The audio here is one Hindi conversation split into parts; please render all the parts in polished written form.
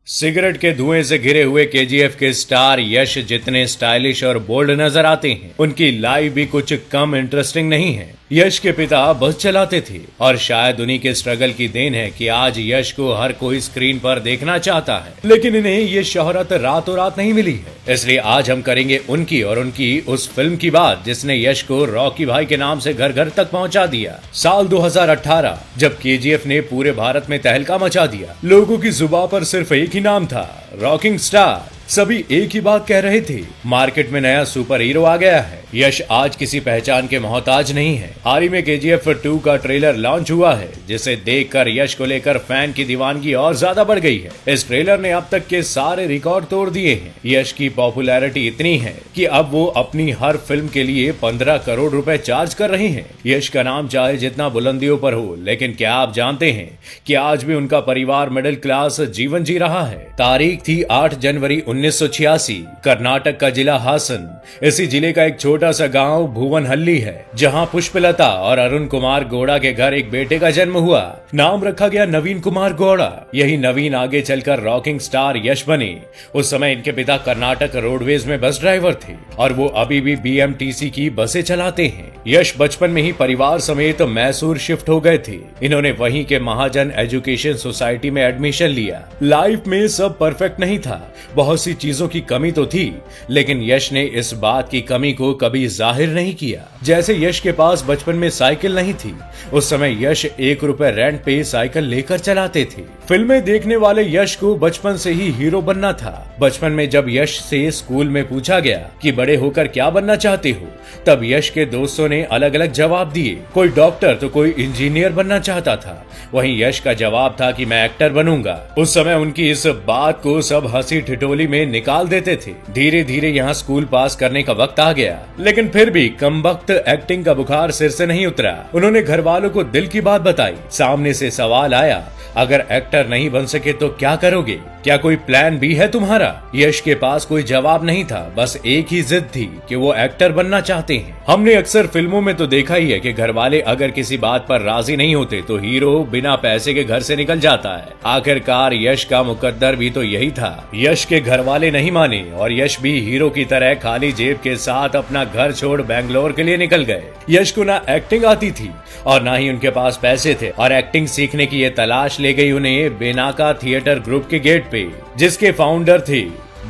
सिगरेट के धुएं से घिरे हुए केजीएफ के स्टार यश जितने स्टाइलिश और बोल्ड नजर आते हैं, उनकी लाइफ भी कुछ कम इंटरेस्टिंग नहीं है। यश के पिता बस चलाते थे और शायद उन्हीं के स्ट्रगल की देन है कि आज यश को हर कोई स्क्रीन पर देखना चाहता है, लेकिन इन्हें ये शोहरत रातों रात नहीं मिली है। इसलिए आज हम करेंगे उनकी और उनकी उस फिल्म की बात जिसने यश को रॉकी भाई के नाम से घर घर तक पहुंचा दिया। साल 2018 जब केजीएफ ने पूरे भारत में तहलका मचा दिया। लोगों की जुबान पर सिर्फ एक ही नाम था, रॉकिंग स्टार। सभी एक ही बात कह रहे थे, मार्केट में नया सुपर हीरो आ गया है। यश आज किसी पहचान के मोहताज नहीं है। हाल ही में केजीएफ 2 का ट्रेलर लॉन्च हुआ है, जिसे देखकर यश को लेकर फैन की दीवानगी और ज्यादा बढ़ गई है। इस ट्रेलर ने अब तक के सारे रिकॉर्ड तोड़ दिए हैं। यश की पॉपुलैरिटी इतनी है कि अब वो अपनी हर फिल्म के लिए 15 करोड़ रुपए चार्ज कर रहे हैं। यश का नाम चाहे जितना बुलंदियों पर हो, लेकिन क्या आप जानते हैं कि आज भी उनका परिवार मिडिल क्लास जीवन जी रहा है। तारीख थी 8 जनवरी 1986। कर्नाटक का जिला हासन। इसी जिले का एक छोटा सा गांव भुवनहल्ली है, जहां पुष्पलता और अरुण कुमार गौड़ा के घर एक बेटे का जन्म हुआ। नाम रखा गया नवीन कुमार गौड़ा। यही नवीन आगे चलकर रॉकिंग स्टार यश बने। उस समय इनके पिता कर्नाटक रोडवेज में बस ड्राइवर थे और वो अभी भी बीएमटीसी की बसें चलाते हैं। यश बचपन में ही परिवार समेत मैसूर शिफ्ट हो गए थे। इन्होंने वहीं के महाजन एजुकेशन सोसाइटी में एडमिशन लिया। लाइफ में सब परफेक्ट नहीं था, बहुत सी चीजों की कमी तो थी, लेकिन यश ने इस बात की कमी को कभी जाहिर नहीं किया। जैसे यश के पास बचपन में साइकिल नहीं थी, उस समय यश 1 रुपए रेंट पे साइकिल लेकर चलाते थे। फिल्में देखने वाले यश को बचपन से ही हीरो बनना था। बचपन में जब यश से स्कूल में पूछा गया कि बड़े होकर क्या बनना चाहते हो, तब यश के दोस्तों ने अलग अलग जवाब दिए। कोई डॉक्टर तो कोई इंजीनियर बनना चाहता था। वहीं यश का जवाब था कि मैं एक्टर बनूंगा। उस समय उनकी इस बात को सब हंसी ठिठोली में निकाल देते थे। धीरे धीरे यहाँ स्कूल पास करने का वक्त आ गया, लेकिन फिर भी कमबख्त एक्टिंग का बुखार सिर से नहीं उतरा। उन्होंने घर वालों को दिल की बात बताई। सामने से सवाल आया, अगर एक्टर नहीं बन सके तो क्या करोगे? क्या कोई प्लान बी है तुम्हारा? यश के पास कोई जवाब नहीं था, बस एक ही जिद थी कि वो एक्टर बनना चाहते हैं। हमने अक्सर फिल्मों में तो देखा ही है कि घर वाले अगर किसी बात पर राजी नहीं होते तो हीरो बिना पैसे के घर से निकल जाता है। आखिरकार यश का मुकद्दर भी तो यही था। यश के घर वाले नहीं माने और यश भी हीरो की तरह खाली जेब के साथ अपना घर छोड़ बैंगलोर के लिए निकल गए। यश को ना एक्टिंग आती थी और ना ही उनके पास पैसे थे, और एक्टिंग सीखने की ये तलाश ले गई उन्हें बेनाका थिएटर ग्रुप के गेट पे, जिसके फाउंडर थे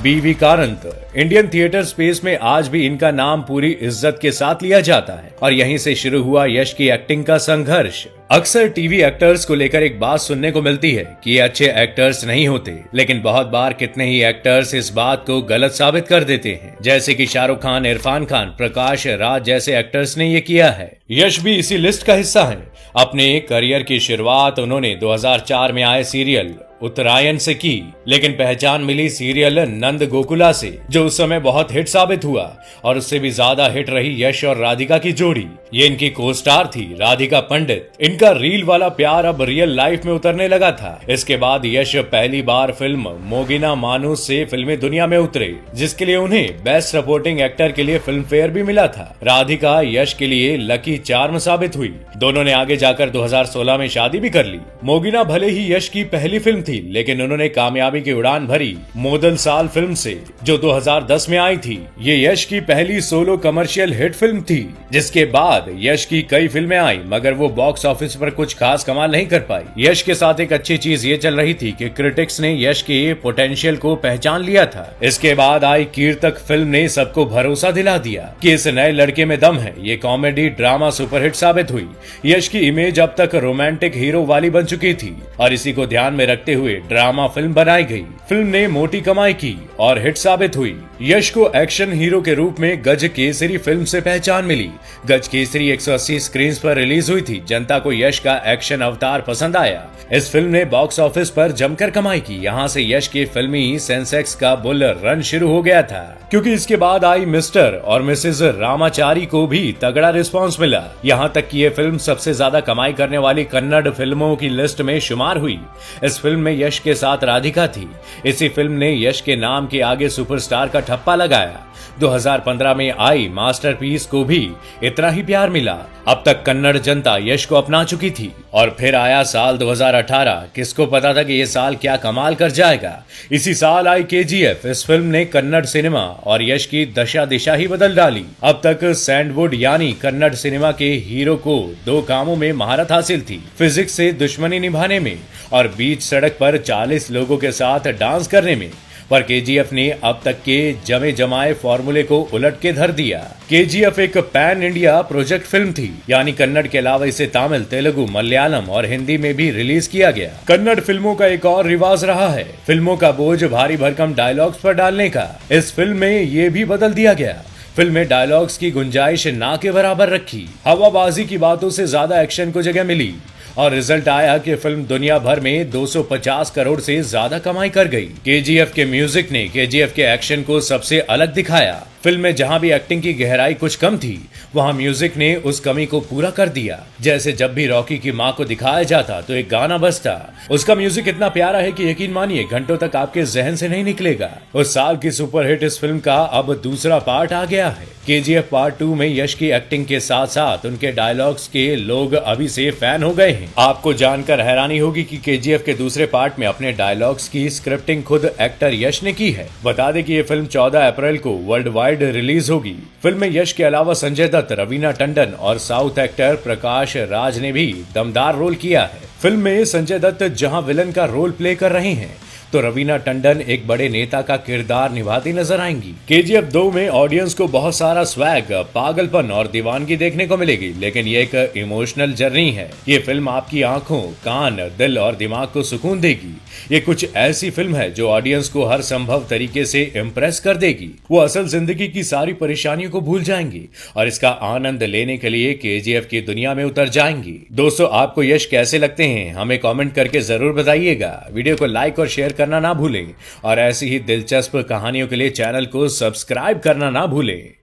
बीवी कारंत। इंडियन थिएटर स्पेस में आज भी इनका नाम पूरी इज्जत के साथ लिया जाता है और यहीं से शुरू हुआ यश की एक्टिंग का संघर्ष। अक्सर टीवी एक्टर्स को लेकर एक बात सुनने को मिलती है कि ये अच्छे एक्टर्स नहीं होते, लेकिन बहुत बार कितने ही एक्टर्स इस बात को गलत साबित कर देते हैं, जैसे कि शाहरुख खान, इरफान खान, प्रकाश राज जैसे एक्टर्स ने ये किया है। यश भी इसी लिस्ट का हिस्सा है। अपने करियर की शुरुआत उन्होंने 2004 में आए सीरियल उत्तरायण से की, लेकिन पहचान मिली सीरियल नंद गोकुला से, जो उस समय बहुत हिट साबित हुआ, और उससे भी ज्यादा हिट रही यश और राधिका की जोड़ी। ये इनकी को स्टार थी, राधिका पंडित। इनका रील वाला प्यार अब रियल लाइफ में उतरने लगा था। इसके बाद यश पहली बार फिल्म मोगिना मानुस से फिल्मी दुनिया में उतरे, जिसके लिए उन्हें बेस्ट सपोर्टिंग एक्टर के लिए फिल्म फेयर भी मिला था। राधिका यश के लिए लकी चार्म साबित हुई। दोनों ने आगे जाकर 2016 में शादी भी कर ली। मोगिना भले ही यश की पहली फिल्म थी, लेकिन उन्होंने कामयाबी की उड़ान भरी मोदन साल फिल्म से, जो 2010 में आई थी। ये यश की पहली सोलो कमर्शियल हिट फिल्म थी। जिसके बाद यश की कई फिल्में आई, मगर वो बॉक्स ऑफिस पर कुछ खास कमाल नहीं कर पाई। यश के साथ एक अच्छी चीज ये चल रही थी कि क्रिटिक्स ने यश के पोटेंशियल को पहचान लिया था। इसके बाद आई कीर्तक फिल्म ने सबको भरोसा दिला दिया कि इस नए लड़के में दम है। ये कॉमेडी ड्रामा सुपरहिट साबित हुई। यश की इमेज अब तक रोमांटिक हीरो वाली बन चुकी थी और इसी को ध्यान में रखते हुए ड्रामा फिल्म बनाई गई। फिल्म ने मोटी कमाई की और हिट साबित हुई। यश को एक्शन हीरो के रूप में गज केसरी फिल्म से पहचान मिली। गज केसरी 180 स्क्रीन पर रिलीज हुई थी। जनता को यश का एक्शन अवतार पसंद आया। इस फिल्म ने बॉक्स ऑफिस पर जमकर कमाई की। यहाँ से यश के फिल्मी सेंसेक्स का बुल रन शुरू हो गया था, क्योंकि इसके बाद आई मिस्टर और मिसेज रामाचारी को भी तगड़ा रिस्पॉन्स मिला। मिला। यहाँ तक कि ये फिल्म सबसे ज्यादा कमाई करने वाली कन्नड़ फिल्मों की लिस्ट में शुमार हुई। इस फिल्म में यश के साथ राधिका थी। इसी फिल्म ने यश के नाम के आगे सुपरस्टार का ठप्पा लगाया। 2015 में आई मास्टरपीस को भी इतना ही प्यार मिला। अब तक कन्नड़ जनता यश को अपना चुकी थी और फिर आया साल 2018। किसको पता था कि ये साल क्या कमाल कर जाएगा। इसी साल आई केजीएफ। इस फिल्म ने कन्नड़ सिनेमा और यश की दशा दिशा ही बदल डाली। अब तक सैंडवुड यानी कन्नड़ सिनेमा के हीरो को 2 कामों में महारत हासिल थी, फिजिक्स से दुश्मनी निभाने में और बीच सड़क पर 40 लोगों के साथ डांस करने में। पर केजीएफ ने अब तक के जमे जमाए फॉर्मूले को उलट के धर दिया। केजीएफ एक पैन इंडिया प्रोजेक्ट फिल्म थी, यानी कन्नड़ के अलावा इसे तमिल, तेलुगु, मलयालम और हिंदी में भी रिलीज किया गया। कन्नड़ फिल्मों का एक और रिवाज रहा है फिल्मों का बोझ भारी भरकम डायलॉग्स पर डालने का। इस फिल्म में ये भी बदल दिया गया। फिल्म में डायलॉग्स की गुंजाइश ना के बराबर रखी। हवाबाजी की बातों से ज्यादा एक्शन को जगह मिली और रिजल्ट आया कि फिल्म दुनिया भर में 250 करोड़ से ज्यादा कमाई कर गई। केजीएफ के म्यूजिक ने केजीएफ के एक्शन को सबसे अलग दिखाया। फिल्म में जहां भी एक्टिंग की गहराई कुछ कम थी, वहां म्यूजिक ने उस कमी को पूरा कर दिया। जैसे जब भी रॉकी की मां को दिखाया जाता तो एक गाना बजता। उसका म्यूजिक इतना प्यारा है कि यकीन मानिए घंटों तक आपके जहन से नहीं निकलेगा। उस साल की सुपरहिट इस फिल्म का अब दूसरा पार्ट आ गया है। केजीएफ पार्ट 2 में यश की एक्टिंग के साथ साथ उनके डायलॉग्स के लोग अभी से फैन हो गए हैं। आपको जानकर हैरानी होगी कि केजीएफ के दूसरे पार्ट में अपने डायलॉग्स की स्क्रिप्टिंग खुद एक्टर यश ने की है। बता दें कि ये फिल्म 14 अप्रैल को वर्ल्ड वाइड रिलीज होगी। फिल्म में यश के अलावा संजय दत्त, रवीना टंडन और साउथ एक्टर प्रकाश राज ने भी दमदार रोल किया है। फिल्म में संजय दत्त जहां विलन का रोल प्ले कर रहे हैं, तो रवीना टंडन एक बड़े नेता का किरदार निभाती नजर आएंगी। केजीएफ 2 में ऑडियंस को बहुत सारा स्वैग, पागलपन और दीवानगी देखने को मिलेगी, लेकिन ये एक इमोशनल जर्नी है। ये फिल्म आपकी आंखों, कान, दिल और दिमाग को सुकून देगी। ये कुछ ऐसी फिल्म है जो ऑडियंस को हर संभव तरीके से इम्प्रेस कर देगी। वो असल जिंदगी की सारी परेशानियों को भूल जाएंगी और इसका आनंद लेने के लिए केजीएफ की दुनिया में उतर जाएंगी। दोस्तों, आपको यश कैसे लगते हैं हमें कमेंट करके जरूर बताइएगा। वीडियो को लाइक और शेयर करना ना भूलें और ऐसी ही दिलचस्प कहानियों के लिए चैनल को सब्सक्राइब करना ना भूलें।